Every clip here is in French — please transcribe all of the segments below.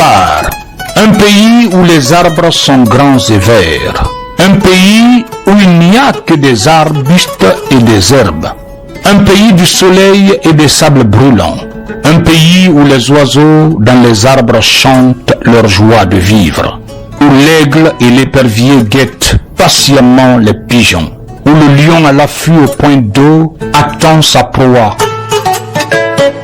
part, un pays où les arbres sont grands et verts, un pays où il n'y a que des arbustes et des herbes, un pays du soleil et des sables brûlants, un pays où les oiseaux dans les arbres chantent leur joie de vivre, où l'aigle et l'épervier guettent patiemment les pigeons, où le lion à l'affût au point d'eau attend sa proie.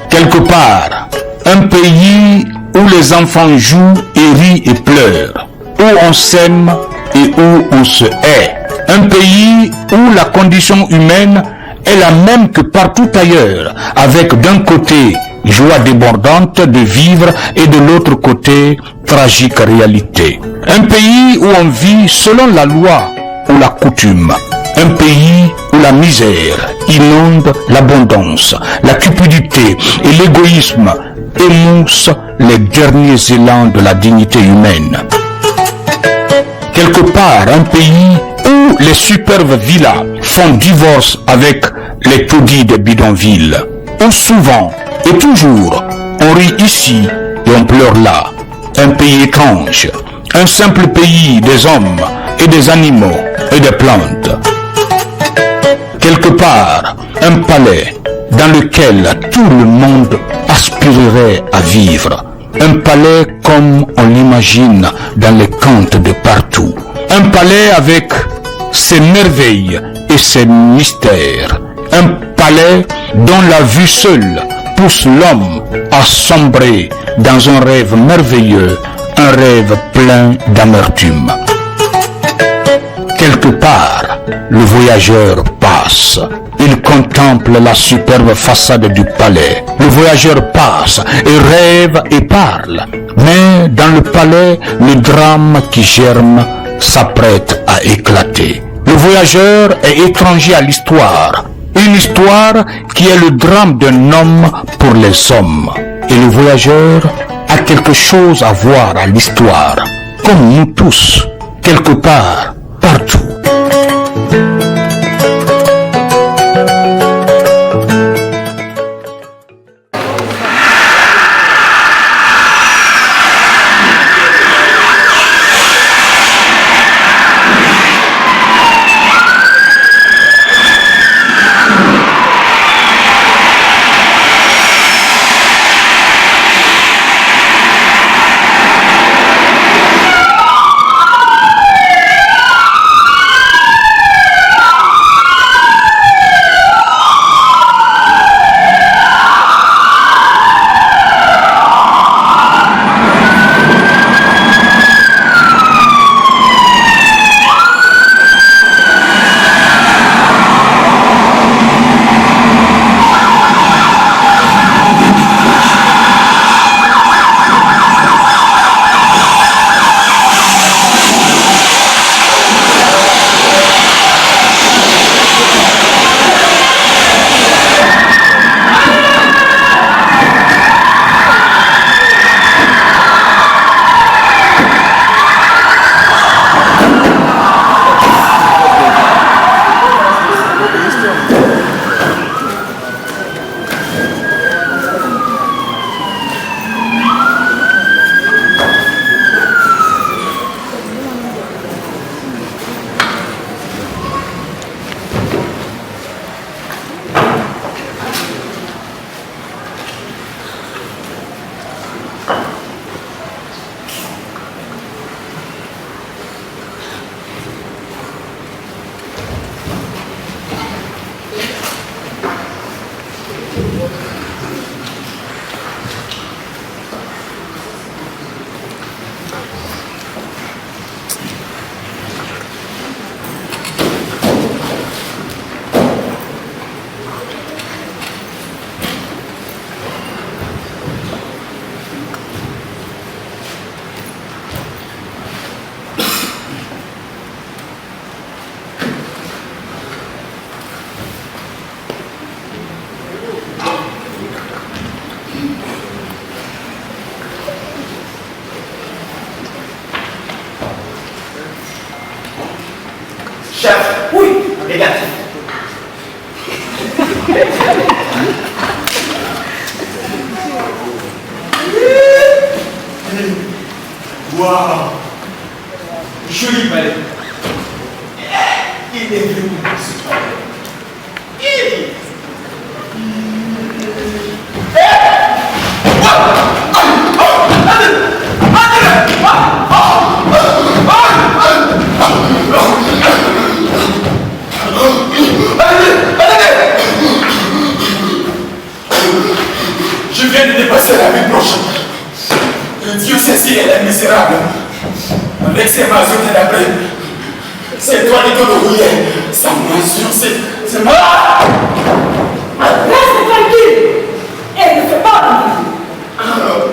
Quelque part, un pays où les enfants jouent et rient et pleurent, où on s'aime et où on se hait. Un pays où la condition humaine est la même que partout ailleurs, avec d'un côté joie débordante de vivre et de l'autre côté tragique réalité. Un pays où on vit selon la loi ou la coutume. Un pays où la misère inonde l'abondance, la cupidité et l'égoïsme émoussent les derniers élans de la dignité humaine. Quelque part, un pays où les superbes villas font divorce avec les taudis des bidonvilles, où souvent et toujours on rit ici et on pleure là. Un pays étrange, un simple pays des hommes et des animaux et des plantes. Quelque part, un palais dans lequel tout le monde aspirerait à vivre. Un palais comme on l'imagine dans les contes de partout. Un palais avec ses merveilles et ses mystères. Un palais dont la vue seule pousse l'homme à sombrer dans un rêve merveilleux, un rêve plein d'amertume. Quelque part, le voyageur passe. Il contemple la superbe façade du palais. Le voyageur passe et rêve et parle. Mais dans le palais, le drame qui germe s'apprête à éclater. Le voyageur est étranger à l'histoire. Une histoire qui est le drame d'un homme pour les hommes. Et le voyageur a quelque chose à voir à l'histoire, comme nous tous, quelque part, partout. Chef, oui, négatif. Waouh! Joli palais. Il est venu pour ce palais. Je viens de dépasser la rue blanche. Dieu sait si elle est misérable. Avec ses mains et d'après. C'est toi qui te rouillais. Sa main sur ses mains. Reste tranquille. Elle ne fait pas de Alors,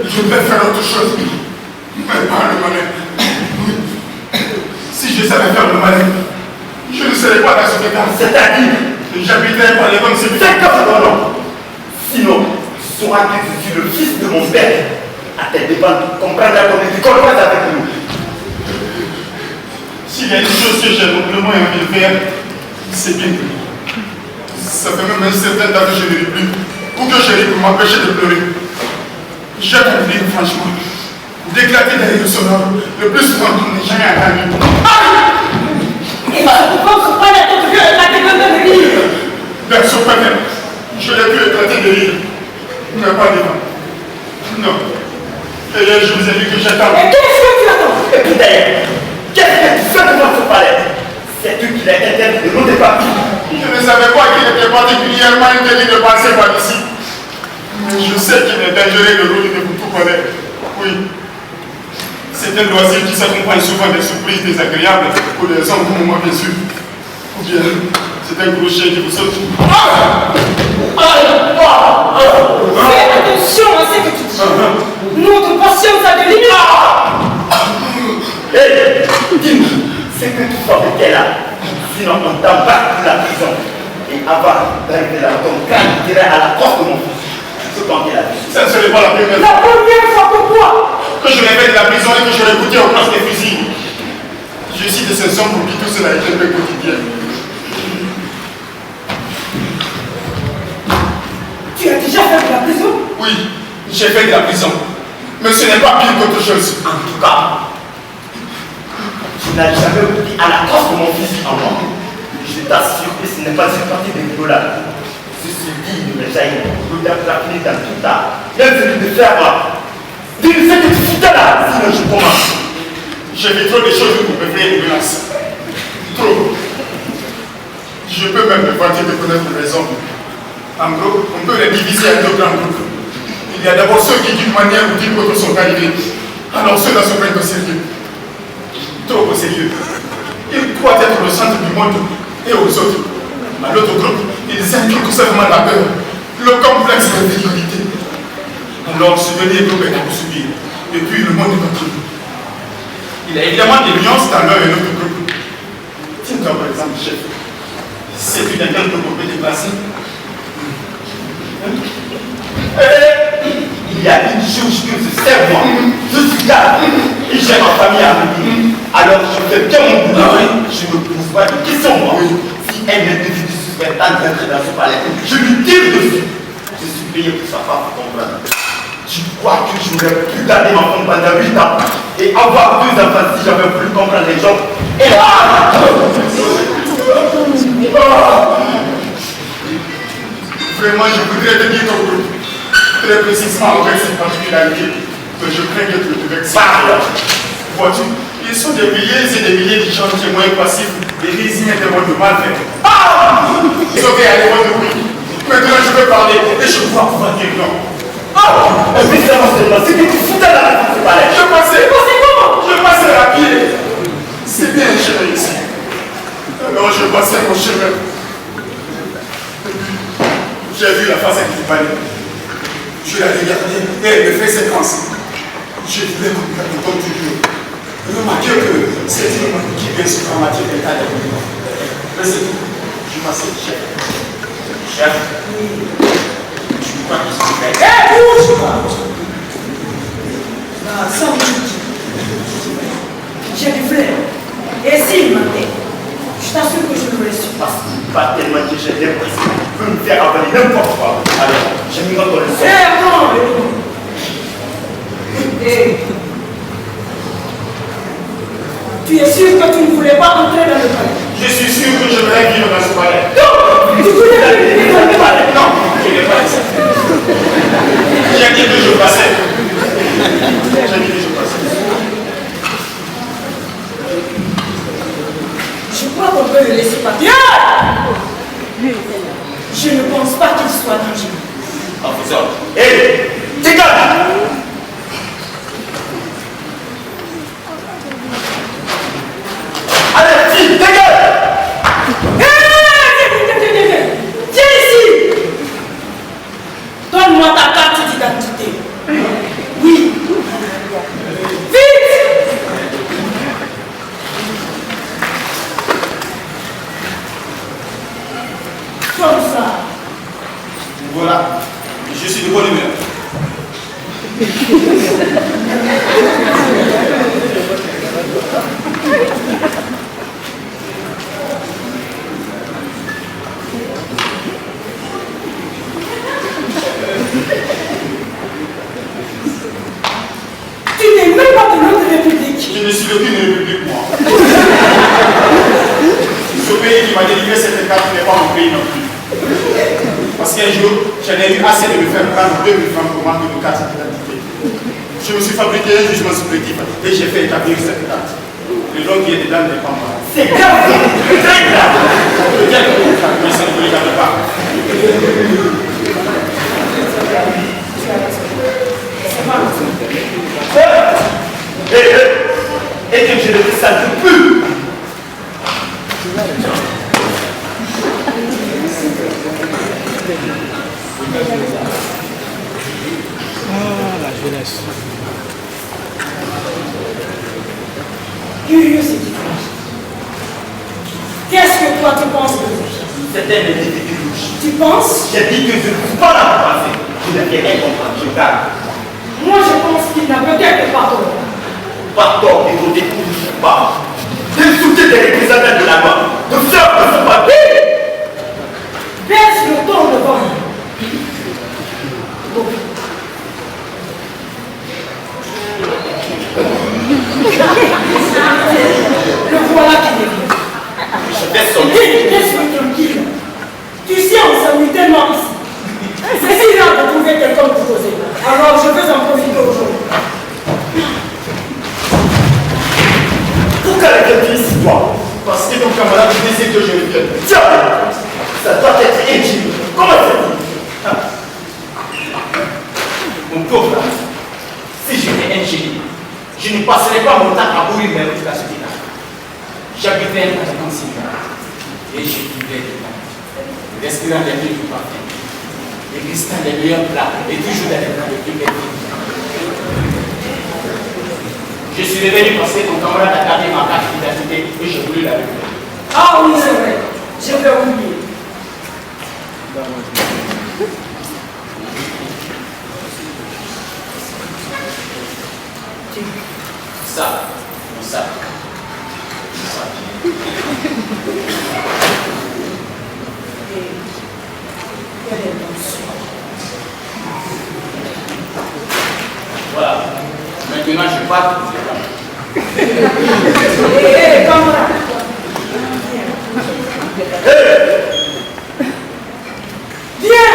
je vais faire autre chose. Mais pas le malin. Si je savais faire le malin, je ne serais pas dans ce état. C'est-à-dire, j'habiterais par les bonnes séries. C'est comme ça, non. Sinon, saura que je suis le fils de mon père. À tes dépens, comprendre la communauté, comprendre avec nous. S'il y a une chose que j'ai le moins envie de faire, c'est bien. Ça fait même un certain temps que je ne ris plus. Ou que je ris pour m'empêcher de pleurer. J'ai compris, franchement, d'éclater des rires sonores le plus souvent qu'on n'ait jamais entendu. Et je pense pas la tête de éclater de rire. Bien sûr, peut-être. Je l'ai pu éclater de rire. Mais pas devant. Non. Et là, je vous ai dit que j'attends. Et qu'est-ce que tu attends? Et puis d'ailleurs, qu'est-ce que tu fais devant ce palais? C'est tu qui l'as interdit de nous débattre. Je ne savais pas qu'il était particulièrement interdit de passer par ici. Mais je sais qu'il est dangereux de rouler de tout connaître. Oui. C'est un loisir qui s'accompagne souvent des surprises désagréables pour les hommes comme moi, bien sûr. Ou bien, c'est un gros chien qui vous saute. Fais attention à ce que tu dis. Notre patience a des limites. Hé, dis-moi, c'est que tu fabriquais là. Sinon, on t'embarque pour la prison. Et avant d'arriver là, ton crâne dirait à la porte de mon fils. Ce temps qu'il a vu. Ça ne serait pas la première fois. La première fois pourquoi? Que je rêvais de la prison et que je l'écoutais au place des fusils. Je cite ces sons pour qui tout cela est un peu quotidien. Tu as déjà fait de la prison? Oui, j'ai fait de la prison. Mais ce n'est pas pire qu'autre chose. En tout cas, tu n'as jamais oublié à la trace de mon fils en moi. Je t'assure que ce n'est pas une partie de rigolade. Ceci dit, mais j'ai l'odeur de la fini dans tout ça. Même celui de faire moi. Dis-lui ce que tu foutais là, sinon je commence. J'ai fait trop de choses pour me faire une menace. Trop. Je peux même me vanter de connaître les hommes. En gros, on peut les diviser en deux grands groupes. Il y a d'abord ceux qui, d'une manière ou d'une autre, sont arrivés. Alors ceux-là se prennent au sérieux. Trop au sérieux. Ils croient être le centre du monde et aux autres. À l'autre groupe, ils inculquent seulement la peur, le complexe de l'infériorité. Alors ce dernier groupe est à vous subir. Et puis le monde est contre nous. Il y a évidemment des nuances dans l'un et l'autre groupe. Tiens-toi par exemple, chef. C'est une interne que vous pouvez déplacer. Il y a une chose que je sers moi. Je suis là et j'ai ma famille à venir. Alors je fais bien mon boulot. Je ne pose pas de questions moi. Si elle me décide de suspecter d'entrer dans ce palais, je lui tire dessus. Je suis payé pour sa femme pour comprendre. Tu crois que j'aurais pu garder ma femme pendant 8 ans et avoir 2 enfants si j'avais voulu comprendre les gens? Et vraiment, je voudrais te dire ton groupe, très précisément avec cette particularité, que je crains que tu te vexes. Vois-tu, ils sont des milliers et des milliers de gens témoins passifs, des résignés des mots de mal fait. Ils ont fait aller voir de bruit. Maintenant, je veux parler et je crois pouvoir dire non. Mais c'est que tu foutais là, je passais. Comment? Je passais à pied. C'est bien géré ici. Alors je passais mon chemin. J'ai vu la face du palais. Je l'ai regardée et elle me fait séquence. Je voulais qu'on me comme toujours. Remarquez que c'est une homme qui vient se dramatiser des tas de mouvements. Mais c'est tout. Je passais, chef. Chef. Je crois que c'est fait. Hé, bouge! Sans doute. J'ai du flair. Et s'il mentait, je t'assure que je ne le laisse pas. Pas tellement que j'ai l'impression qu'il peut me faire avaler n'importe quoi. Alors, j'ai mis dans le sol. Hé, attends! Hé! Tu es sûr que tu ne voulais pas entrer dans le palais? Je suis sûr que je voudrais vivre dans ce palais. Non! Tu voulais vivre dans le palais? Non, je n'ai pas dit ça. J'ai dit que je passais. J'ai dit que je passais. Je crois qu'on peut le laisser partir. Je ne pense pas qu'il soit dangereux. Professeur, hé, dégage! Allez, fille, dégage! Viens ici! Donne-moi ta carte d'identité. Oui. Vite! Comme ça. Voilà, je suis de bonne humeur. Tu n'es même pas de notre république. Je ne suis d'aucune république, moi. Ce pays qui m'a délivré cette carte n'est pas mon pays non plus. Parce qu'un jour, j'en ai eu assez de me faire prendre 2000 francs pour manque de carte d'identité. Je me suis fabriqué un jugement supplétif et j'ai fait établir cette carte. Le nom qui est dedans n'est pas moi. C'est grave. Très grave. Peut-être, mais ça ne vous regarde pas. Et que je ne fais ça de plus. La jeunesse. Curieux, c'est différent. Qu'est-ce que toi tu penses de lui? C'est un individu louche. Tu penses? J'ai dit que je ne suis pas là pour passer. Je n'ai rien compris. Je garde. Moi je pense qu'il n'a peut-être pas tort. Pas tort de voter pour lui ou pas. D'insulter des représentants de la loi. De faire de ce papier. Baisse le ton devant lui. Le voilà qui est. Je vais sonner. Laisse-moi tranquille. Tu sais, on s'ennuie tellement ici. C'est si rare de trouver quelqu'un pour causer. Alors je veux en profiter aujourd'hui. Pourquoi es-tu ici, toi? Parce que ton camarade désire que je revienne. Tiens, ça doit être intime. Comment ça dit? Mon pauvre, si j'étais un génie, je ne passerais pas mon temps à mourir mes routes à ce là. J'habitais un bâtiment similaire et je vivais dedans, respirant les meilleurs du parfum, dégustant les meilleurs plats et toujours dans les plats de plus belles. Je suis revenu parce que ton camarade a gardé ma carte d'identité et j'ai voulu la récupérer. Ah oui, c'est vrai. Je vais oublier. Ça. Voilà. Maintenant, je pars pour les Hé, camarade. Viens.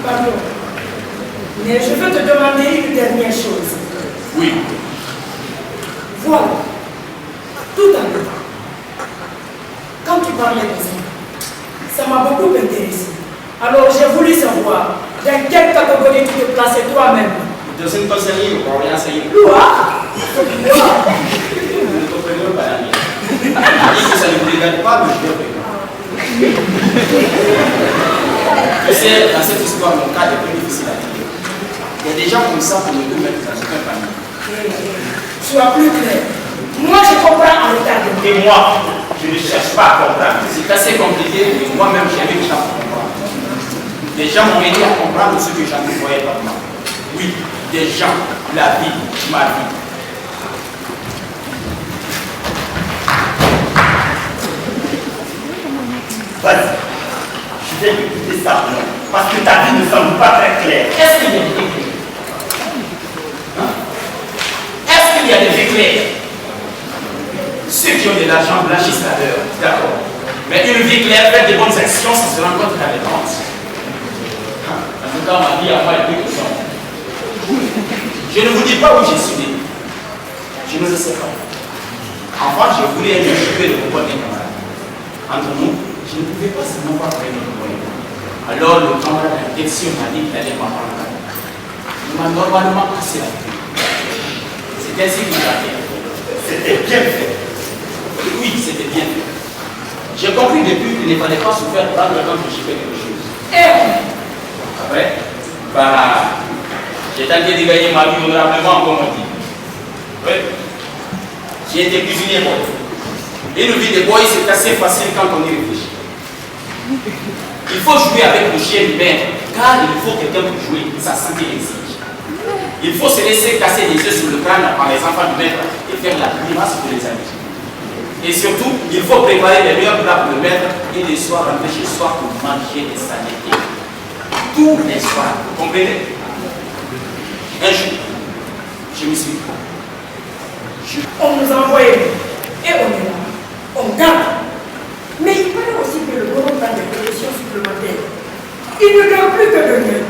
Pardon. Mais je veux te demander une dernière chose. Oui. Voilà. Tout à l'heure, quand tu parlais de ça, ça m'a beaucoup intéressé. Alors j'ai voulu savoir dans quelle catégorie tu te plaçais toi-même. Dans une conseillère, on va rien essayer. Quoi? Nous ne comprenons pas la mienne. Si ça ne vous regarde pas, mais je vais regarder. Tu sais, dans cette histoire, mon cas est plus difficile à dire. Il y a des gens comme ça pour me mettre dans un panier. Sois plus clair. Moi, je comprends en retard. Et moi, je ne cherche pas à comprendre. C'est assez compliqué, mais moi-même, j'ai mis le temps pour comprendre. Les gens m'ont aidé à comprendre ce que j'en voyais pas moi. Oui, des gens, la vie, ma vie. Vas-y, je vais écouter ça, non, parce que ta vie ne semble pas très claire. Est-ce qu'il y a des une vie claire, faire des bonnes actions, ça se rencontre avec l'avance. En tout cas, ma vie à moi est plus que ça. Je ne vous dis pas où j'ai suis né. Je ne sais pas. Enfin, je voulais être occupé de mon camarade. Entre nous, je ne pouvais pas seulement pas faire mon moyen. Alors le camarade d'intention m'a dit qu'il allait m'apprendre. Il m'a normalement cassé la tête. C'est ainsi qu'il l'a fait. C'était bien fait. Oui, c'était bien fait. J'ai compris depuis qu'il ne fallait pas se faire prendre quand je fais quelque chose. Après, j'ai tenté de gagner ma vie honorablement, comme on dit. Oui. J'ai été cuisinier boy. Une vie de boy, c'est assez facile quand on y réfléchit. Il faut jouer avec le chien du maître, car il faut quelqu'un pour jouer, sa santé exige. Il faut se laisser casser les yeux sur le crâne par les enfants du maître et faire la grimace pour les amis. Et surtout, il faut préparer les meilleurs plats pour le maître et les soirs rentrer chez soi pour manger des saletés. Tous les soirs, vous comprenez? Un jour, je me suis dit, on nous a envoyé et on est là, on garde. Mais il paraît aussi que le gouvernement prend des précautions supplémentaires. Il ne garde plus que de rien.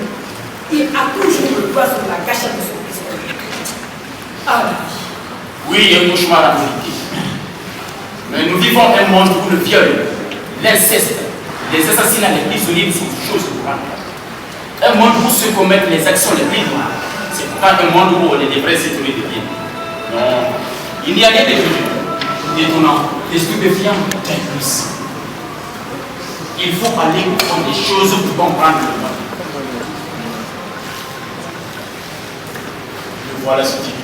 Il a toujours le doigt sur la gâchette de son pistolet. Ah oui, un cauchemar à vérité. Mais nous vivons un monde où le viol, l'inceste, les assassinats les plus horribles sont des choses courantes. Un monde où se commettent les actions les plus noires. C'est pas un monde où on devrait se trouver de bien. Non, il n'y a rien d'étonnant, de stupéfiant, d'impuissant. Il faut aller au fond des choses pour comprendre le monde. Le voilà ce type.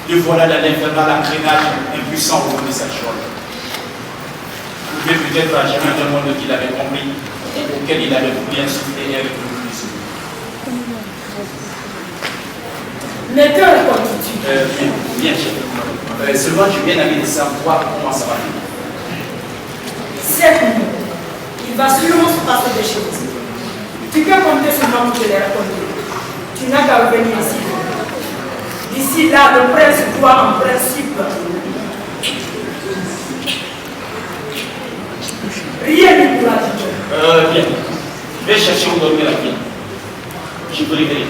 Le voilà dans l'infernal engrenage impuissant au fond de sa chose. Vous pouvez peut-être à jamais d'un monde qu'il avait compris et auquel il avait voulu insulter et avec le plus. Mais que racontes-tu? Bien, chef. Seulement, je viens d'aller de savoir comment ça va finir. Cette nuit, il va sûrement se passer des choses. Tu peux compter sur moi pour te les raconter. Tu n'as qu'à revenir ici. D'ici là, le prince doit en principe rien ne pourra dire. Bien. Je vais chercher où dormir la vie. Je vous révéler.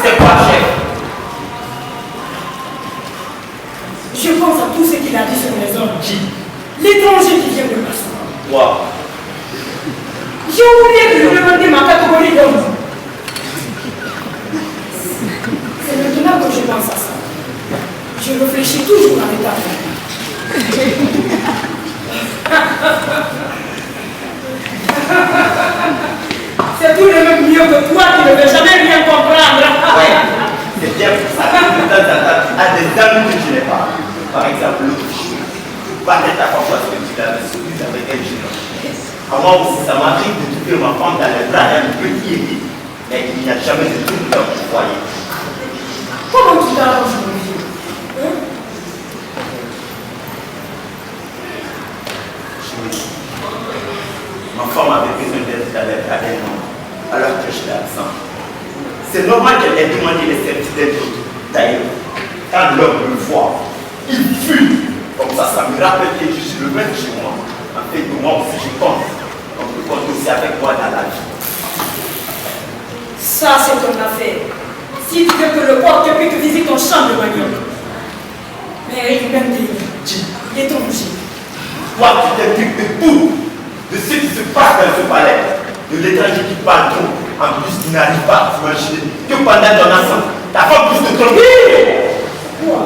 C'est quoi, chef? Je pense à tout ce qu'il a dit sur les hommes. Qui? L'étranger qui vient de passer. Wow. J'ai oublié de lui demander ma catégorie d'homme. C'est maintenant que je pense à ça. Je réfléchis toujours à l'état. C'est tout de même mieux que toi qui ne veux jamais rien comprendre. Ouais, c'est bien pour ça. De temps en temps, tu as des amis que tu n'es pas. Par exemple, l'autre jour, parlais ta parfois ce que tu l'avais soumise avec un jeune homme. À moi aussi, ça m'arrive de trouver ma femme dans les bras d'un petit aimé, mais il n'y a jamais de tout dans mon foyer. Comment tu t'arranges, mon vieux? Ma femme avait besoin d'être dans les bras d'un homme, alors que j'étais absent. C'est normal qu'elle ait demandé les services d'un autre. D'ailleurs, quand l'homme me voit, il fuit. Comme ça me rappelle que je suis le maître chez moi. En fait, que moi aussi je compte. On peut compter aussi avec moi dans la vie. Ça, c'est ton affaire. Si tu veux que le porte-pique visite ton champ de manioc. Mais il m'aime bien. Il est obligé. Toi, tu t'impliques de tout, de ce qui se passe dans ce palais, de l'étranger qui parle trop, en plus qui n'arrive pas à s'imaginer que pendant ton enfance, ta femme puisse te tromper. Quoi?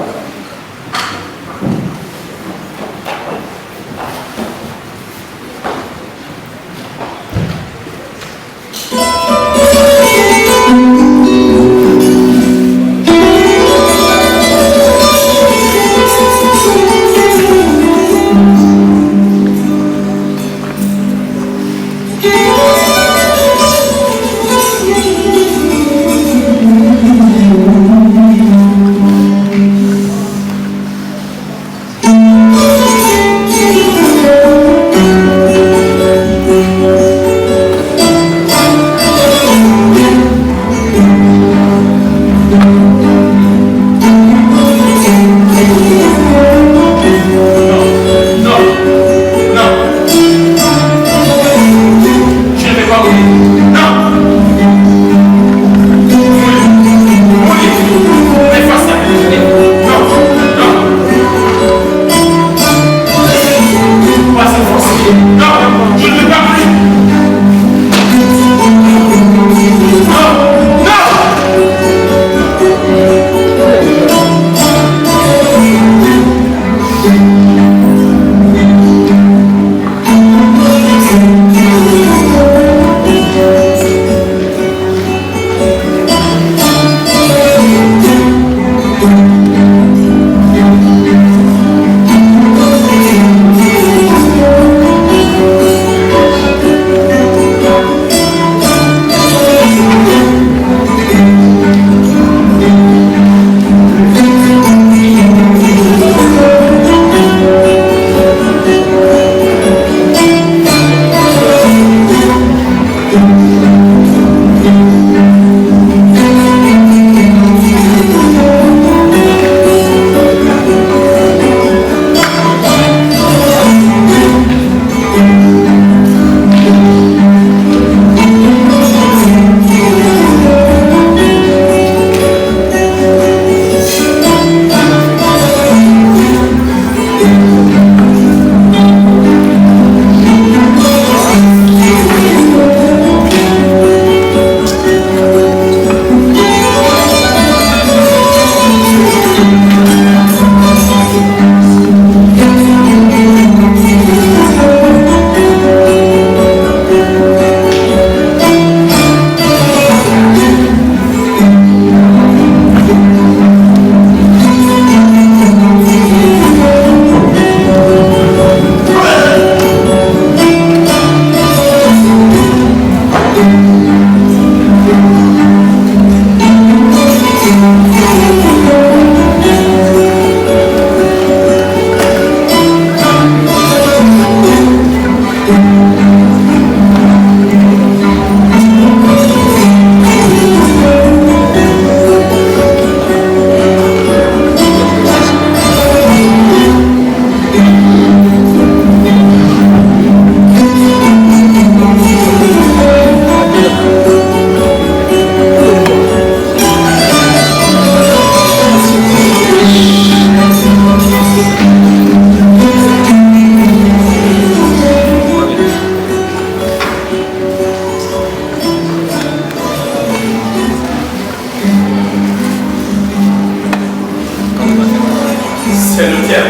commissaire.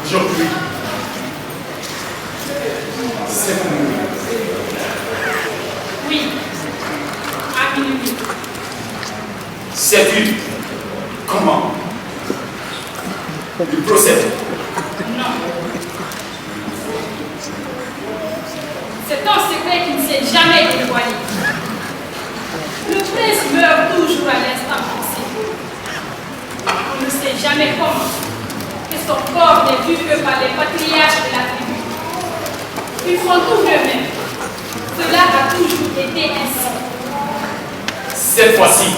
Aujourd'hui, c'est pour mourir. Oui, à minuit. Sais-tu comment il procède? Non. C'est un secret qui ne s'est jamais dévoilé. Le prince meurt toujours à l'instant pensé. On ne sait jamais comment que son corps n'est vu que par les patriarches de la tribu. Ils font tout eux-mêmes. Cela a toujours été ainsi. Cette fois-ci,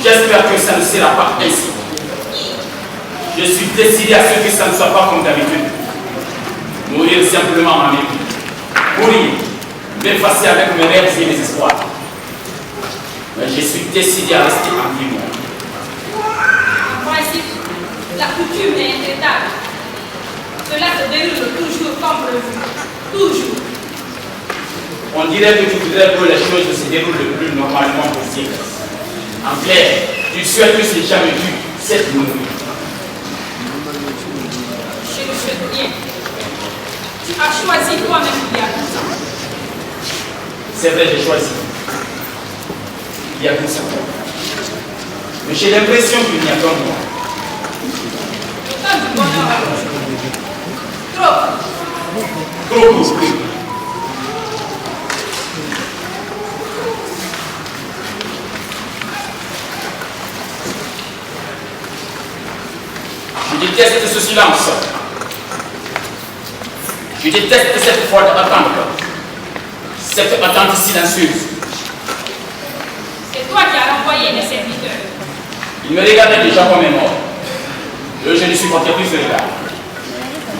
j'espère que ça ne sera pas ainsi. Je suis décidé à ce que ça ne soit pas comme d'habitude. Mourir simplement en mépris. Mourir, m'effacer avec mes rêves et mes espoirs. Mais je suis décidé à rester en vie. En principe, la coutume est intraitable. Cela se déroule toujours comme prévu. Toujours. On dirait que tu voudrais que les choses se déroulent le plus normalement possible. En clair, tu souhaites que c'est jamais vu cette nuit. Je ne souhaite rien. Tu as choisi toi-même il y a 12 ans. C'est vrai, j'ai choisi. Il y a 12 ans. Mais j'ai l'impression qu'il n'y a qu'un mois. Tant du bonheur à vous. Trop. Trop court. Je déteste ce silence. Je déteste cette fois d'attente. Cette attente silencieuse. C'est toi qui as renvoyé les serviteurs. Ils me regardaient déjà comme un mort. Eux, je ne supportais plus ce regard.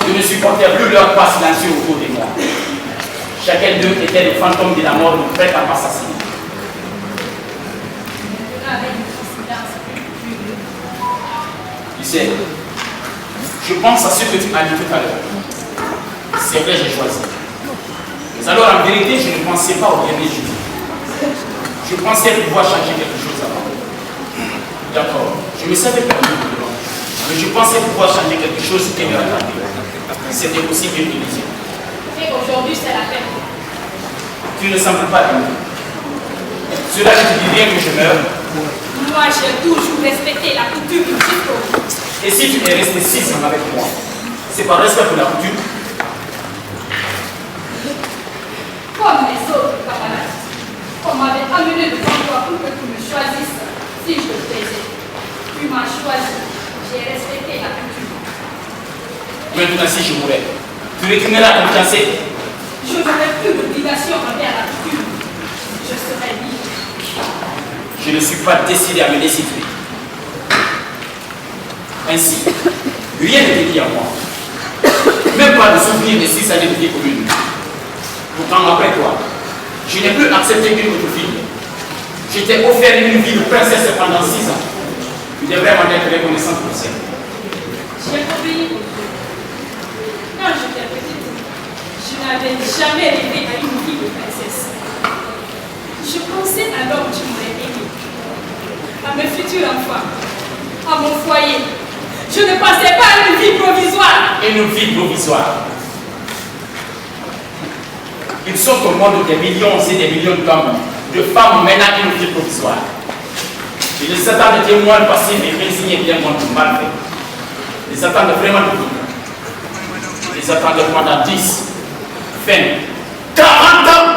Je ne supportais plus leur pas silencieux autour de moi. Chacun d'eux était le fantôme de la mort prêt à m'assassiner. Tu sais, je pense à ce que tu as dit tout à l'heure. C'est vrai, j'ai choisi. Mais alors, en vérité, je ne pensais pas au dernier jour. Je pensais pouvoir changer quelque chose avant. D'accord, je me savais perdu dedans. Mais je pensais pouvoir changer quelque chose et me rattraper. C'était possible une illusion. Et aujourd'hui, c'est la fête. Tu ne sembles pas aimer. Cela ne te dit rien que je meurs. Moi, j'ai toujours respecté la coutume jusqu'au bout. Et si tu es resté 6 ans avec moi, c'est par respect pour la coutume. Comme les autres camarades, on m'avait amené devant toi pour que tu me choisisses si je te plaisais. Tu m'as choisi. J'ai respecté la coutume. Maintenant, si je mourais, tu retourneras à ton fiancé. Je n'aurai plus d'obligation envers la coutume. Je serai libre. Je ne suis pas décidé à me décider. Ainsi, rien ne dit à moi. Même pas de souvenir des 6 années de vie commune. Pourtant, après toi, je n'ai plus accepté qu'une autre fille. Je t'ai offert une vie de princesse pendant 6 ans. Tu devrais m'en être reconnaissant pour ça. J'ai obéi au Dieu. Quand j'étais petite, je n'avais jamais rêvé à une vie de princesse. Je pensais alors que tu m'aurais aimé. À mes futurs enfants, à mon foyer. Je ne pensais pas à une vie provisoire. Une vie provisoire. Ils sont au monde des millions et des millions d'hommes, de femmes menant une vie provisoire. Ils attendent des mois passés et résigner bien mon mal fait. Ils attendent vraiment de vivre. Ils attendent pendant 10, 20, 40 ans.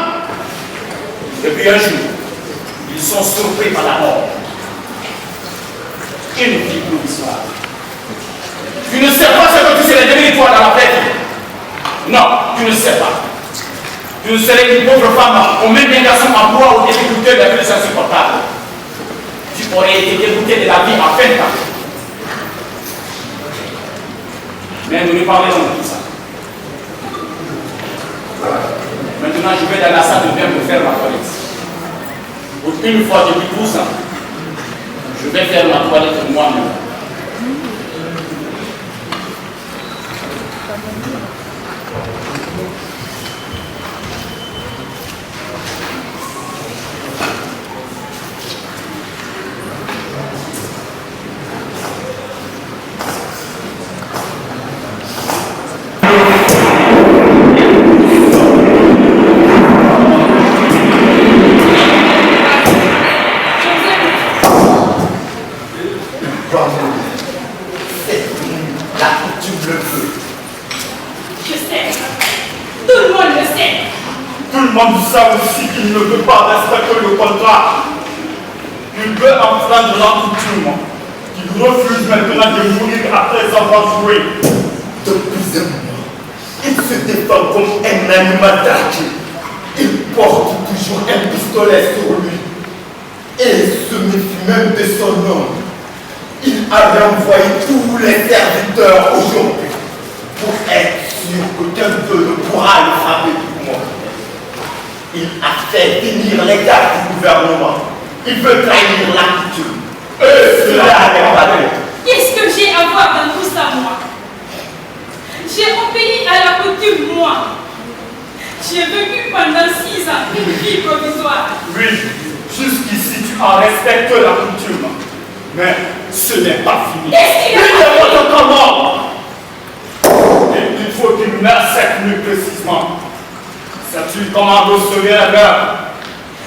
Et puis un jour, ils sont surpris par la mort. Une vie provisoire. Tu ne sais pas ce que tu serais devenu toi dans la fête. Non, tu ne sais pas. Tu serais une pauvre femme au même d'un garçon en proie aux difficultés de la vie insupportable. Tu aurais été dégoûté de la vie en fin de temps. Mais nous ne parlerons de tout ça. Maintenant, je vais dans la salle de bain pour faire ma toilette. Pour une fois depuis 12 ans, je vais faire ma toilette moi-même. monde sait aussi qu'il ne peut pas respecter le contrat. Il veut enfreindre la coutume. Il refuse maintenant de mourir après avoir joué. Depuis un moment, il se défend comme un animal traqué. Il porte toujours un pistolet sur lui. Et se méfie même de son nom. Il a renvoyé tous les serviteurs aujourd'hui pour être sûr qu'aucun d'eux ne pourra le frapper pour moi. Il a fait venir les gardes du gouvernement. Il veut trahir la coutume. Cela n'est pas vrai. Qu'est-ce que j'ai à voir dans tout ça, moi? J'ai obéi à la coutume, moi. J'ai vécu pendant 6 ans une vie provisoire. Oui, jusqu'ici tu as respecté la coutume. Mais ce n'est pas fini. Qu'est-ce qu'il y a? Il est votre commande. Et il faut qu'il meure cette nuit précisément. Sais-tu comment vous serez à l'heure?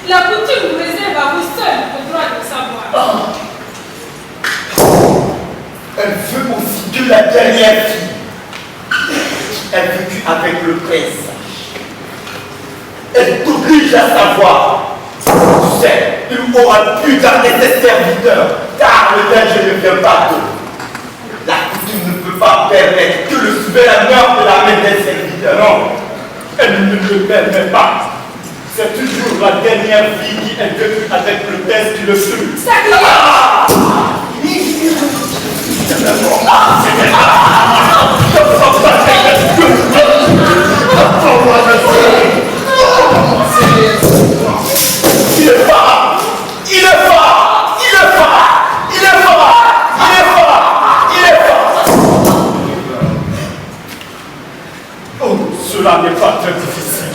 La coutume vous réserve à vous seul le droit de savoir. Elle veut aussi que la dernière fille ait vécu avec le prince. Elle t'oblige à savoir. Tu sais, il aura plus garder ses serviteurs, car le danger ne vient pas d'eux. La coutume ne peut pas permettre que le souverain meure de la main des serviteurs. Non, elle ne le permet pas. C'est toujours la dernière fille qui est vécue avec le test qui le suit. Il est fort! Il est fort! Il est fort! Il est fort! Il est fort! Il est fort! Oh, cela n'est pas très difficile.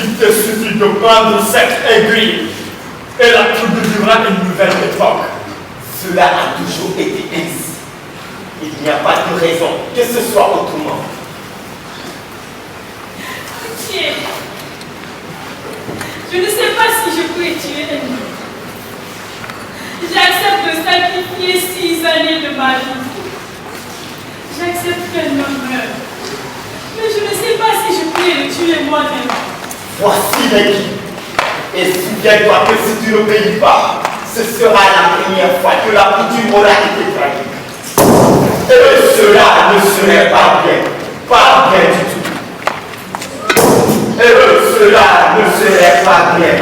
Il te suffit de prendre cette aiguille et la tribu vivra une nouvelle époque. Cela a toujours été ainsi. Il n'y a pas de raison que ce soit autrement. Tiens, je ne sais pas si je pourrais tuer un homme. J'accepte de sacrifier 6 années de ma vie. J'accepte qu'un homme meure. Mais je ne sais pas si je pourrais le tuer moi-même. Voici l'équipe. Et souviens-toi que si tu n'obéis pas, ce sera la première fois que la coutume aura été trahie. Et cela ne serait pas bien. Pas bien du tout. Et cela ne serait pas bien.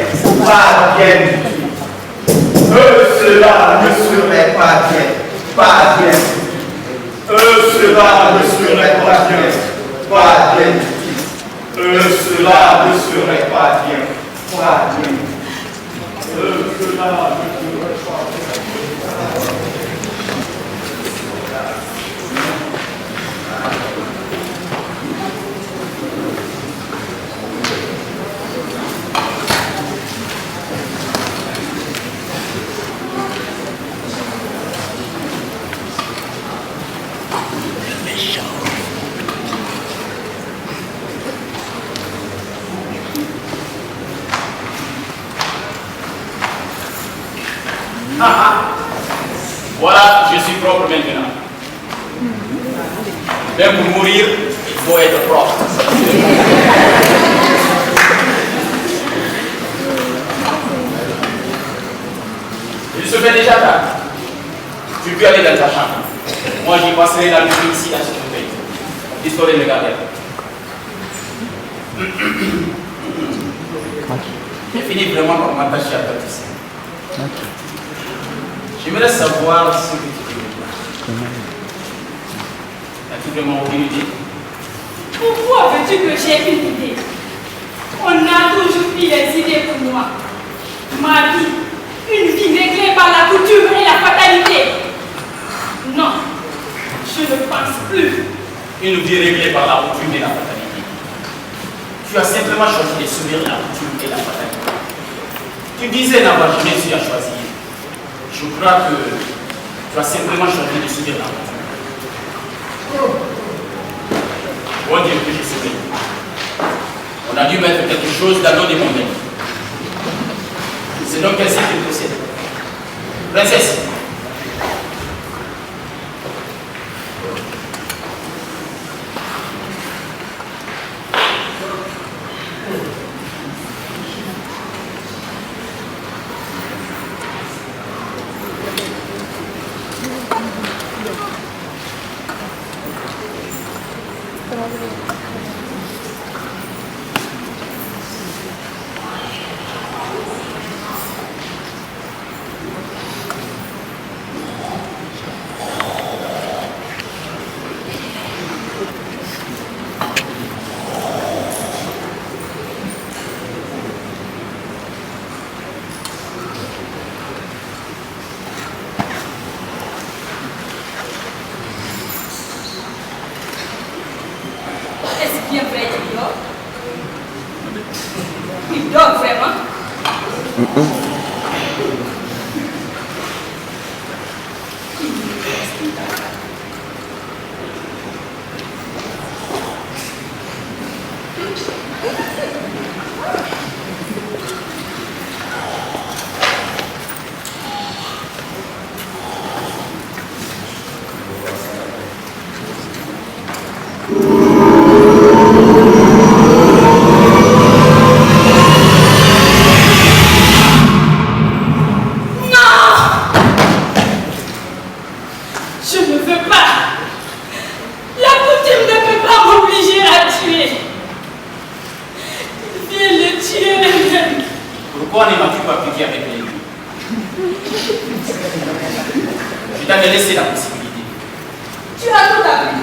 Pas bien du tout. Cela ne serait pas bien. Pas bien du tout. Cela ne serait pas bien. Pas bien du tout. Cela ne serait pas bien. Pas bien. Cela ne serait pas bien. Voilà, je suis propre maintenant. Même pour mourir, il faut être propre. Il se fait déjà tard. Tu peux aller dans ta chambre. Moi, j'y passerai la nuit ici à surveiller. Pistolet me garder. J'ai fini vraiment par m'attacher à ta ici. J'aimerais savoir ce que tu veux. As-tu vraiment aucune idée? Pourquoi veux-tu que j'ai une idée? On a toujours pris les idées pour moi. Ma vie, une vie réglée par la coutume et la fatalité. Non, je ne pense plus. Une vie réglée par la coutume et la fatalité. Tu as simplement choisi de subir la coutume et la fatalité. Tu disais n'avoir jamais su à choisir. Je crois que tu as simplement choisi de subir la coutume. Bon Dieu que j'ai sauvé. On a dû mettre quelque chose dans l'eau des montagnes. C'est donc ainsi qu'il procède. Princesse. Est-ce bien vrai qu'il dort? Il dort vraiment? Pourquoi ne m'as-tu pas appliqué avec les lui? Je t'avais laissé la possibilité. Tu as tout appris.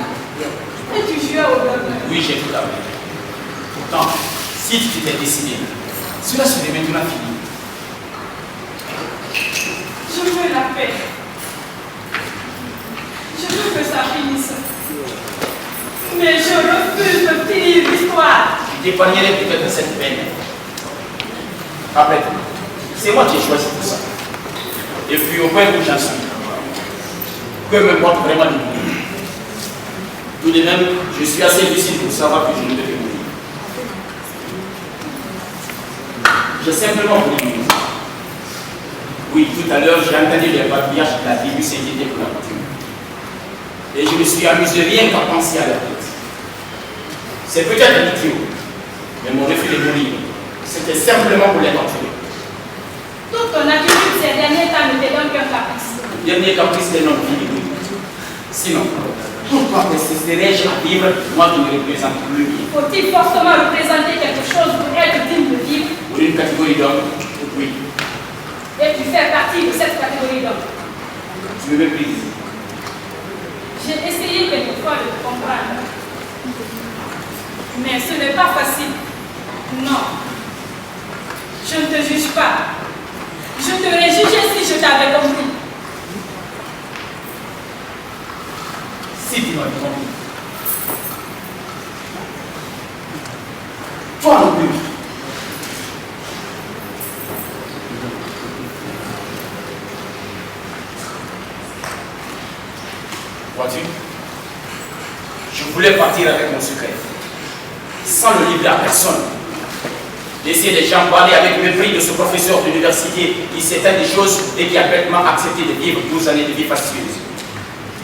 Et tu jouais au bleu. Oui, j'ai tout appris. Pourtant, si tu t'étais décidé, cela serait maintenant fini. Je veux la paix. Je veux que ça finisse. Mais je refuse de finir l'histoire. Tu t'épargnerais peut-être cette peine. Après tout, c'est moi qui ai choisi tout ça. Et puis au point où j'en suis, que m'importe vraiment de mourir. Tout de même, je suis assez lucide pour savoir que je ne devais mourir. J'ai simplement voulu mourir. Oui, tout à l'heure, j'ai entendu les patriarches de la tribu s'inquiéter pour la coutume. Et je me suis amusé rien qu'à penser à leur tête. C'est peut-être un idiot, mais mon refus de mourir, c'était simplement pour les torturer. Toute ton attitude ces derniers temps ne te donne qu'un caprice. Le dernier caprice d'un homme fini, oui. Sinon, pourquoi persisterais-je à vivre, moi qui ne représente plus rien? Faut-il forcément représenter quelque chose pour être digne de vivre? Pour une catégorie d'hommes, oui. Et tu fais partie de cette catégorie d'hommes. Tu me méprises. J'ai essayé quelquefois de te comprendre. Mais ce n'est pas facile. Non. Je ne te juge pas. Je t'aurais jugé si je t'avais compris. Si tu m'avais compris. Toi non plus. Vois-tu, je voulais partir avec mon secret, sans le livrer à personne. Laisser les gens parler avec mépris de ce professeur d'université qui s'éteint des choses et qui a bêtement accepté de vivre 12 années de vie fastidieuse.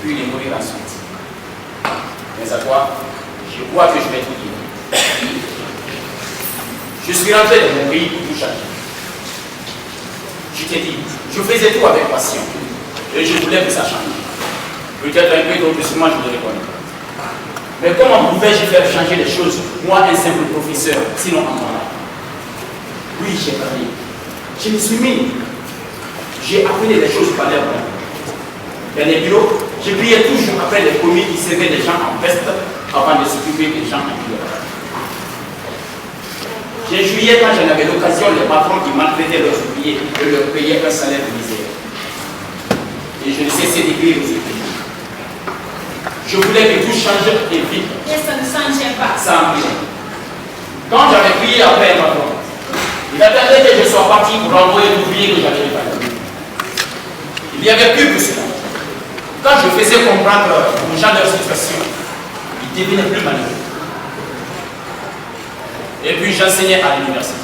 Puis il est mourir ensuite. Mais à toi, je crois que je vais tout dire. Je suis rentré dans mon pays pour tout changer. Je t'ai dit, je faisais tout avec passion. Et je voulais que ça change. Peut-être un peu d'oppressement, je le reconnais. Mais comment pouvais-je faire changer les choses, moi, un simple professeur, sinon en moi? Oui, j'ai parlé. Je me suis mis. J'ai appris les choses par l'air. Dans les bureaux, je priais toujours après les commis qui servaient les gens en veste avant de s'occuper des gens en cuir. J'ai joué quand j'en avais l'occasion les patrons qui maltraitaient leurs ouvriers et leur payaient un salaire de misère. Et je ne cessais d'écrire aux ouvriers. Je voulais que tout change et vite. Et ça ne changeait pas. Ça empirait. Quand j'avais prié après un patron, il attendait que je sois parti pour renvoyer l'ouvrier que j'avais réparé. Il n'y avait plus que cela. Quand je faisais comprendre aux gens leur situation, ils devenaient plus malheureux. Et puis j'enseignais à l'université.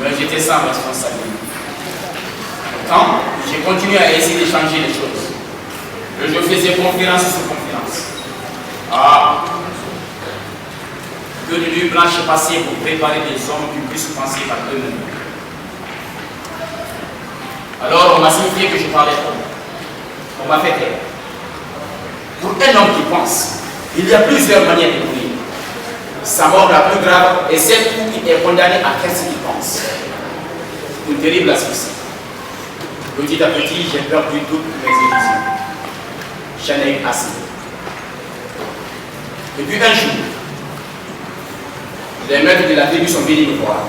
Mais j'étais sans responsabilité. temps, j'ai continué à essayer de changer les choses. Je faisais conférence sur conférence. Ah, que de nuits blanches passées pour préparer des hommes qui puissent penser par eux-mêmes. Alors on m'a signifié que je parlais trop. On m'a fait taire. Pour un homme qui pense, il y a plusieurs manières de mourir. Sa mort la plus grave est celle où il est condamné à faire ce qu'il pense. Une terrible asphyxie. Petit à petit, j'ai perdu toutes mes illusions. J'en ai eu assez. Depuis un jour, les maîtres de la tribu sont venus me voir.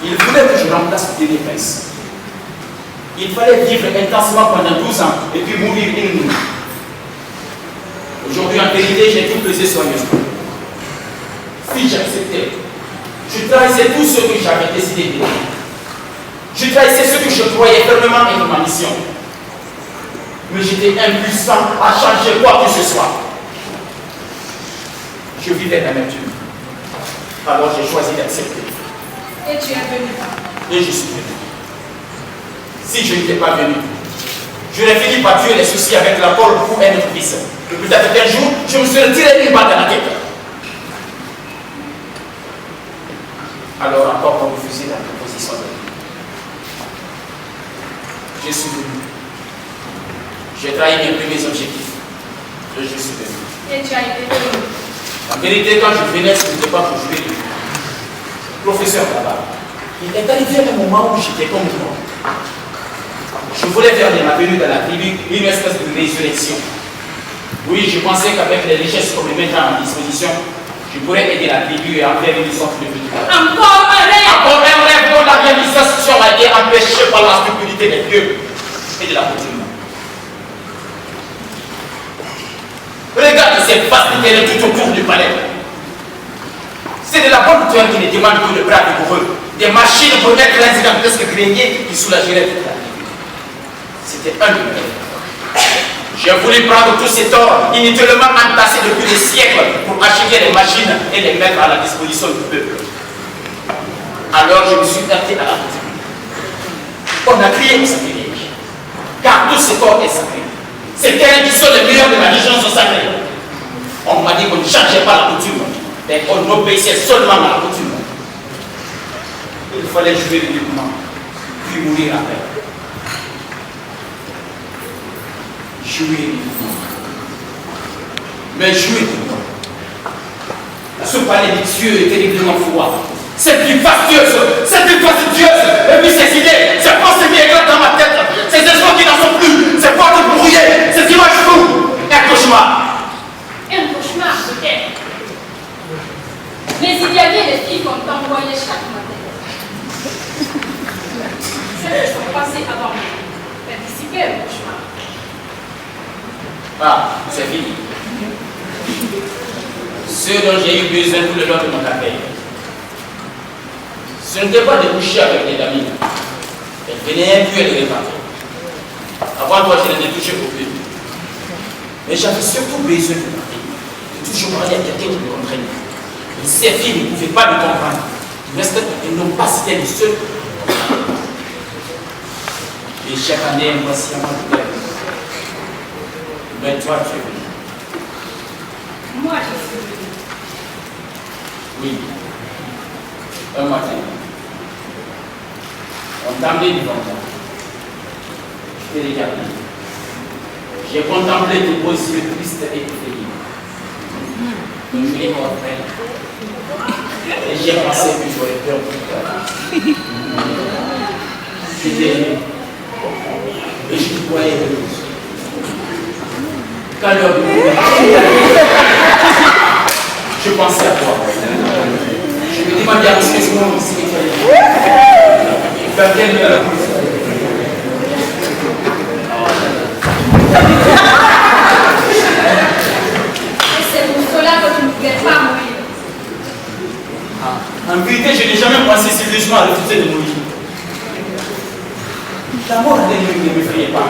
Ils voulaient que je remplace le dernier prince. Il fallait vivre intensement pendant 12 ans et puis mourir une nuit. Aujourd'hui, en vérité, j'ai tout pesé soigneusement. Si j'acceptais, je trahissais tout ce que j'avais décidé de faire. Je trahissais ce que je croyais fermement être ma mission. Mais j'étais impuissant à changer quoi que ce soit. Je vivais l'amertume. Alors j'ai choisi d'accepter. Et tu es venu. Et je suis venu. Si je n'étais pas venu, j'aurais fini par tuer les soucis avec la Paul pour un autre fils. Et peut-être qu'un jour, je me serais tiré une balle dans la tête. Alors encore on refusait la proposition de vie. Je suis venu. J'ai trahi mes premiers objectifs. Et je suis venu. Et tu as été venu. En vérité, quand je venais, ce n'était pas pour jouer de professeur là-bas. Il est arrivé un moment où j'étais comme toi. Je voulais faire de ma venue dans la tribu une espèce de résurrection. Oui, je pensais qu'avec les richesses qu'on me mettait à ma disposition, je pourrais aider la tribu et en faire une sorte de vie. Encore un rêve! Encore un rêve dont la réalisation a été empêchée par la stupidité des dieux et de la coutume. Regarde ces vastes terrains tout autour du palais. C'est de la bonne terre qui ne demande que de bras vigoureux, des machines pour mettre un gigantesque grenier qui soulagerait toute la vie. C'était un de mes rêves. J'ai voulu prendre tous ces torts inutilement entassés depuis des siècles pour acheter les machines et les mettre à la disposition du peuple. Alors je me suis heurté à la coutume. On a crié au sacrilège, car tout ce corps est sacré. Ces terrains qui sont les meilleurs de la région sont sacrés. On m'a dit qu'on ne changeait pas la coutume, mais qu'on obéissait seulement à la coutume. Il fallait jouer librement, puis mourir après. Jouer librement. Mais jouer librement. Ce palais des dieux est terriblement froid. Cette vie fastidieuse, et puis ces idées, ces pensées qui éclatent dans ma tête, ces espoirs qui n'en sont plus, ces portes brouillées, ces images floues, un cauchemar. Un cauchemar, peut-être. Mais il y avait des filles qu'on t'envoyait chaque matin. Celles qui sont passées avant moi, participaient au cauchemar. Ah, c'est fini. Ceux dont j'ai eu besoin tout le long de mon carrière. Ce n'était pas de coucher avec des amis. Elle venait un peu et de repartir. Avant toi, je n'étais touché aucune. Mais j'avais surtout besoin de parler. De toujours parler à quelqu'un qui me comprenne. Et ces filles ne pouvaient pas me comprendre. Elles n'ont pas cité le seul. Et chaque année, impatiemment, de terre. Mais toi, tu es venu. Moi, je suis venue. Oui. Un matin. On t'emmenait devant moi. Je t'ai regardé. J'ai contemplé tes beaux yeux tristes et effrayés. Donc je l'ai montré. Et j'ai pensé que j'aurais peur pour toi. Je t'ai aimé. Et je te croyais heureuse. Quand l'heure de mourir, je pensais à toi. Je me demandais à ce moment si tu allais. C'est pour cela que tu ne pouvais pas mourir. En vérité, je n'ai jamais pensé sérieusement à refuser de mourir. La mort ne m'effrayait pas.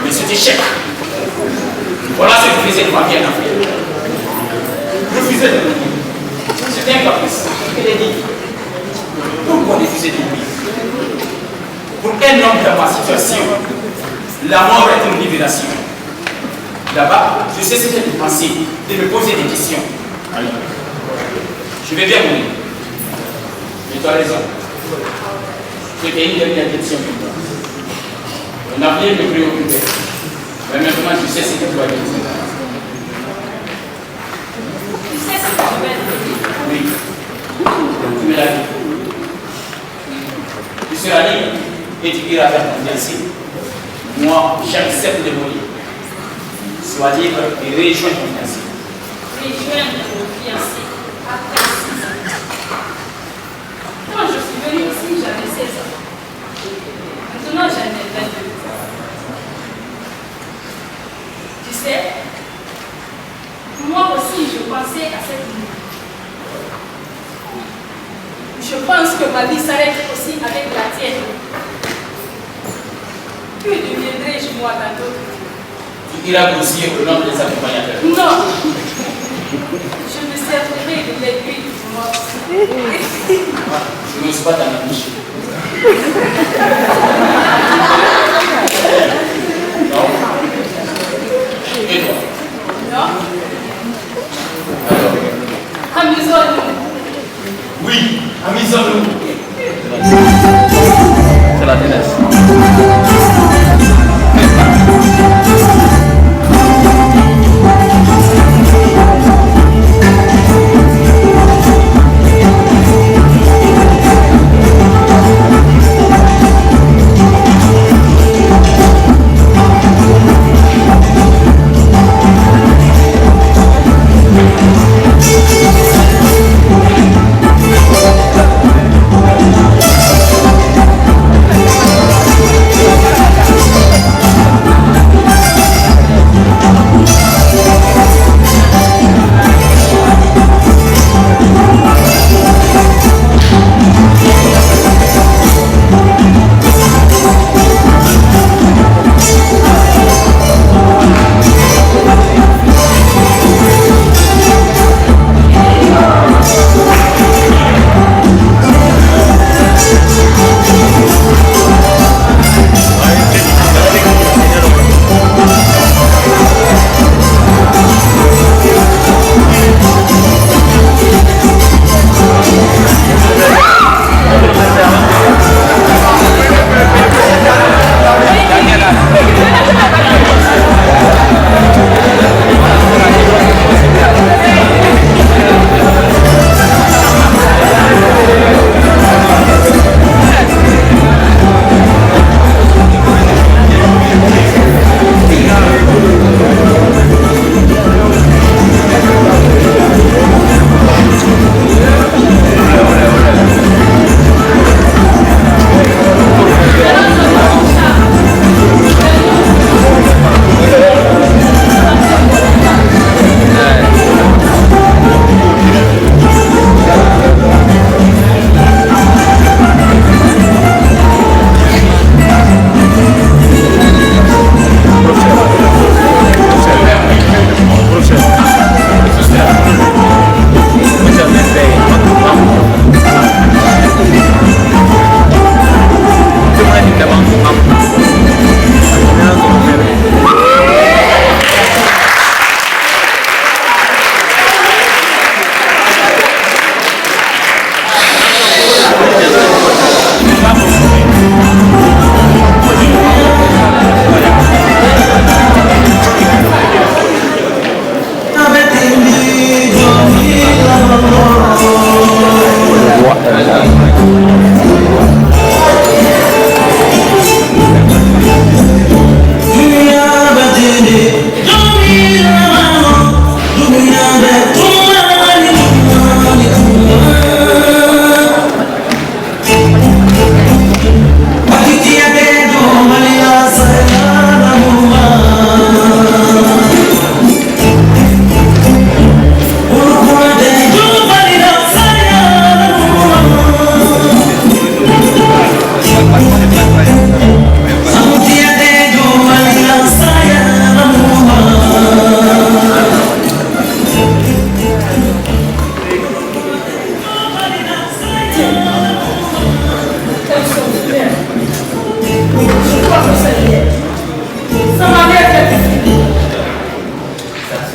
Mais c'était échec. Voilà ce que je faisais de ma vie en Afrique. Refuser de mourir. C'était un caprice. Je l'ai dit. Pourquoi refuser de mourir? Pour un homme dans ma situation, la mort est une libération. Là-bas, je sais ce que tu pensais, de me poser des questions. Je vais bien mourir. Mais tu as raison. C'était une dernière question pour toi. On n'a rien me préoccupé. Mais maintenant, je sais ce que tu vas dire. Tu sais ce que je vais te dire? Oui. Tu me l'as dit. Tu seras libre et tu iras vers ton fiancé. Moi, j'accepte de mourir. Sois libre et rejoins ton fiancé. Rejoindre mon fiancé après 6 ans. Quand je suis venue ici, j'avais 16 ans. Maintenant, j'en ai 22 ans. Tu sais, moi aussi, je pensais à cette nuit. Je pense que ma vie s'arrête aussi avec la tienne. Que deviendrai-je moi tantôt? Tu iras grossir au nom des accompagnateurs. Non! Je me servirai de l'aiguille du mort. Je n'ose pas t'en afficher. Non? Et toi? Non? Alors? Amusons-nous. Oui, amusons-nous. C'est la jeunesse.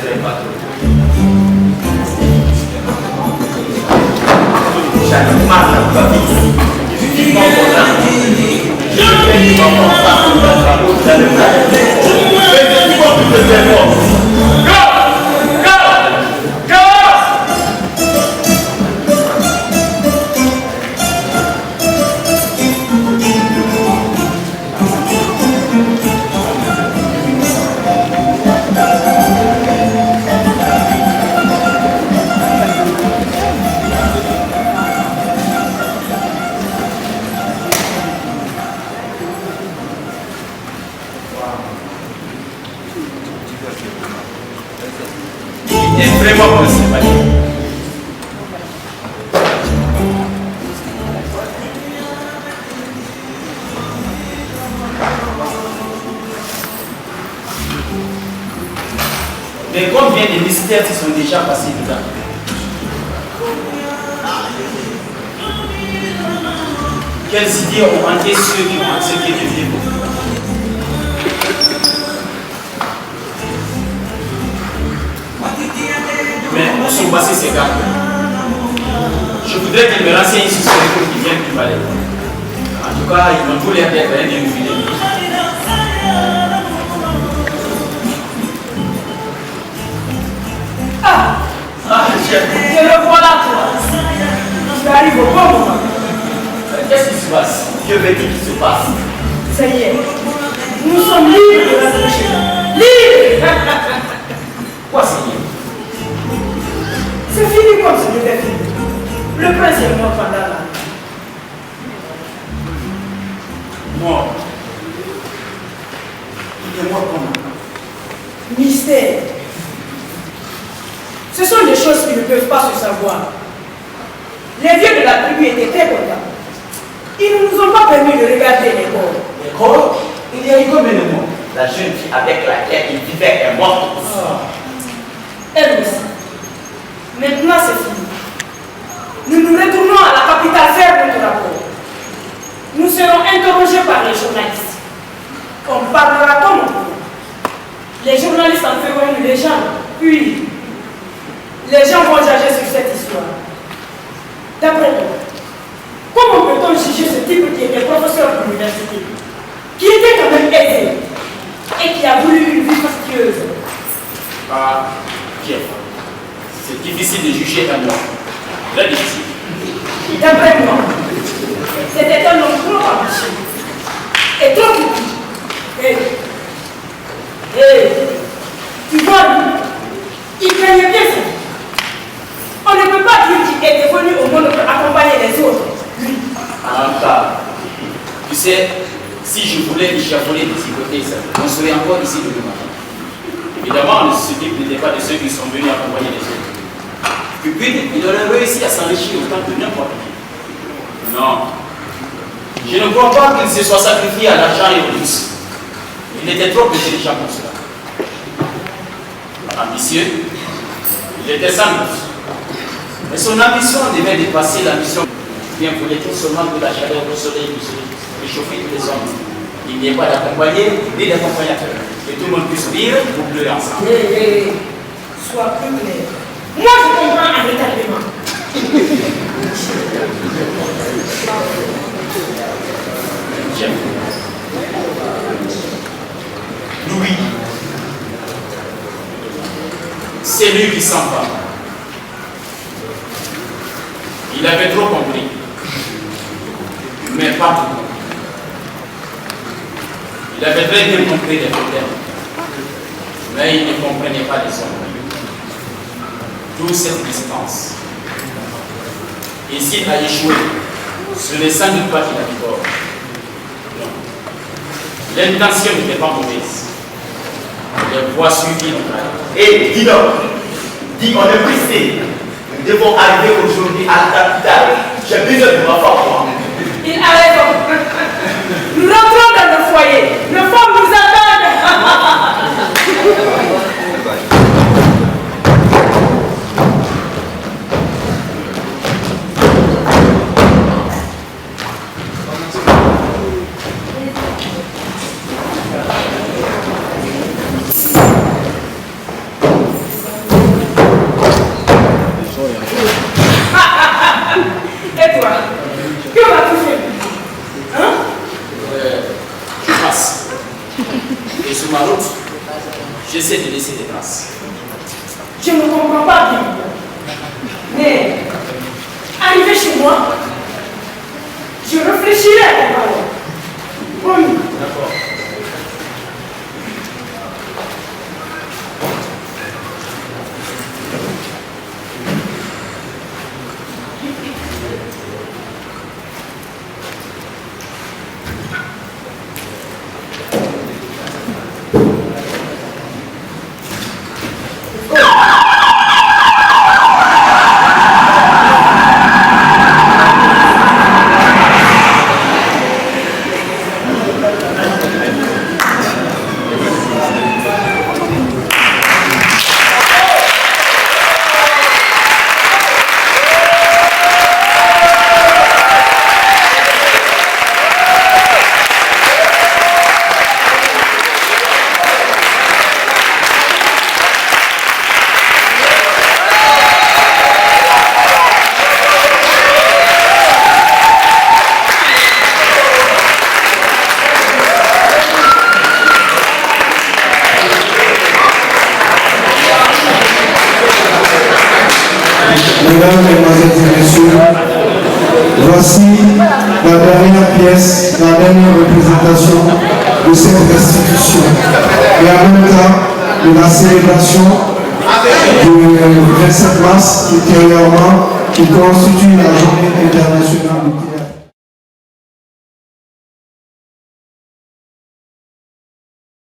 serai pas trop. Chaque matin, ma vie, je suis mon bonheur. Je vais mon enfant dans la route dans le village. Mais je suis comme tout le monde. Vraiment pour ce palier. Mais combien de mystères qui sont déjà passés dedans? Quelles idées ont hanté ceux qui ont accepté de vivre? Mais où sont passés ces gars? Je voudrais qu'ils me renseignent sur ces recours qui viennent du palais. En tout cas, ils m'ont tous l'air d'être bien filés. Je le vois là, toi. Tu arrives au bon moment. Qu'est-ce qui se passe? Que veut-il qu'il se passe? Ça y est. Nous sommes libres de la coucher. Libres. Quoi c'est libre? C'est fini comme ça devait finir. Le prince est mort pendant la nuit. Mort. Il est mort comment? Mystère. Ce sont des choses qui ne peuvent pas se savoir. Les vieux de la tribu étaient très contents. Ils ne nous ont pas permis de regarder les corps. Les corps? Il y a eu combien de morts? La jeune fille avec laquelle il vivait est morte. Elle aussi. Maintenant c'est fini. Nous nous retournons à la capitale faire notre rapport. Nous serons interrogés par les journalistes. On parlera comme on peut. Les journalistes en feront une légende. Puis, les gens vont jager sur cette histoire. D'après toi, comment peut-on juger ce type qui était professeur de l'université, qui était quand même aisé et qui a voulu une vie fastueuse? Ah, Pierre, c'est difficile de juger un homme. Très difficile. D'après moi, c'était un homme trop ambitieux et trop petit. Tu vois, lui, il craignait bien ça. On ne peut pas dire qu'il était venu au monde pour accompagner les autres. Lui. En cas, tu sais, si je voulais échafauder des hypothèses, on serait encore ici de demain. Évidemment, ce type n'était pas de ceux qui sont venus accompagner les autres. Puis, il aurait réussi à s'enrichir autant que n'importe qui. Non. Je ne crois pas qu'il se soit sacrifié à l'argent et au luxe. Il était trop intelligent pour cela. Ambitieux, il était sans doute. Mais son ambition devait dépasser l'ambition. Bien voulait-il seulement que la chaleur du soleil puisse réchauffer tous les hommes. Il n'y ait pas d'accompagné ni d'accompagnateur. Que tout le monde puisse rire ou pleurer ensemble. Sois plus clair. Moi, je comprends un rétablissement. Tiens. Louis, c'est lui qui s'en va. Il avait trop compris, mais pas tout. Il avait très bien compris les problèmes, mais il ne comprenait pas les hommes. D'où cette distance. Et s'il a échoué, ce n'est sans doute pas qu'il a eu tort. Non. L'intention n'était pas mauvaise. Les voies suivies notre travail. Et dis donc, dis on est pressé. Nous devons arriver aujourd'hui à la capitale. J'ai besoin de ma femme. Il a raison. Nous rentrons dans le foyer. Nos femmes nous attendent. Je ne comprends pas bien. Mais, arrivé chez moi, je réfléchirai à tes paroles. Promis. D'accord. Mesdames, Mesdemoiselles et Messieurs, voici la dernière pièce, la dernière représentation de cette restitution et en même temps de la célébration du 27 mars ultérieurement qui constitue la journée internationale du théâtre.